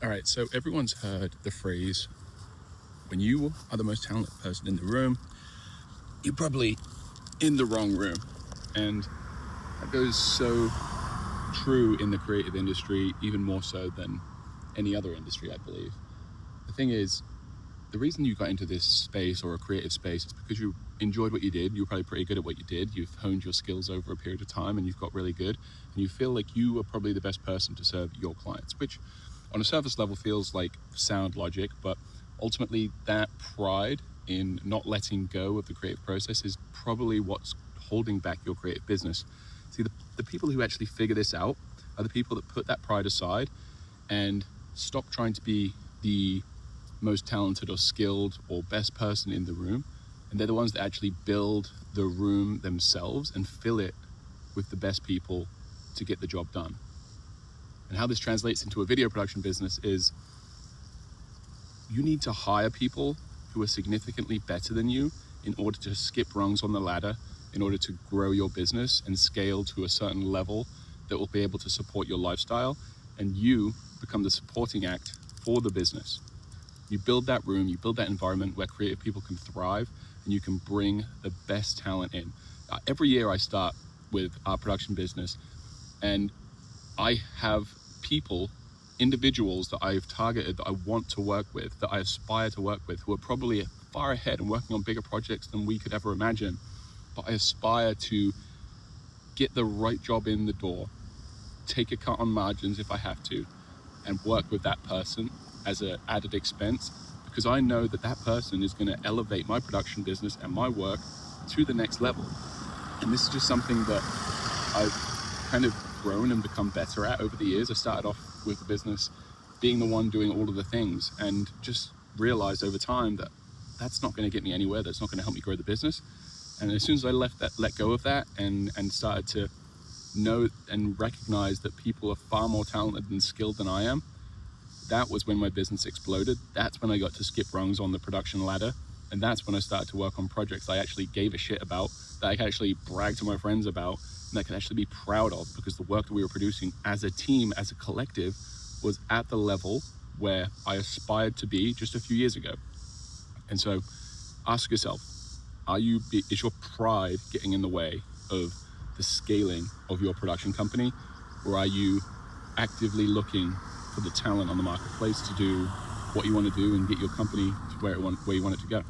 All right, so everyone's heard the phrase, when you are the most talented person in the room, you're probably in the wrong room. And that goes so true in the creative industry, even more so than any other industry, I believe. The thing is, the reason you got into this space or a creative space is because you enjoyed what you did. You were probably pretty good at what you did. You've honed your skills over a period of time and you've got really good. And you feel like you are probably the best person to serve your clients, which on a surface level feels like sound logic, but ultimately that pride in not letting go of the creative process is probably what's holding back your creative business. See, the people who actually figure this out are the people that put that pride aside and stop trying to be the most talented or skilled or best person in the room, and they're the ones that actually build the room themselves and fill it with the best people to get the job done. And how this translates into a video production business is you need to hire people who are significantly better than you in order to skip rungs on the ladder, in order to grow your business and scale to a certain level that will be able to support your lifestyle, and you become the supporting act for the business. You build that room, you build that environment where creative people can thrive and you can bring the best talent in. Every year I start with our production business and I have people, individuals that I've targeted that I want to work with, that I aspire to work with, who are probably far ahead and working on bigger projects than we could ever imagine. But I aspire to get the right job in the door, take a cut on margins if I have to, and work with that person as an added expense, because I know that that person is going to elevate my production business and my work to the next level. And this is just something that I've kind of grown and become better at over the years. I started off with the business being the one doing all of the things and just realized over time that that's not going to get me anywhere. That's not going to help me grow the business. And as soon as I let go of that and started to know and recognize that people are far more talented and skilled than I am, that was when my business exploded. That's when I got to skip rungs on the production ladder. And that's when I started to work on projects I actually gave a shit about, that I could actually brag to my friends about, and I could actually be proud of, because the work that we were producing as a team, as a collective, was at the level where I aspired to be just a few years ago. And so ask yourself, is your pride getting in the way of the scaling of your production company? Or are you actively looking for the talent on the marketplace to do what you want to do and get your company to where you want it to go?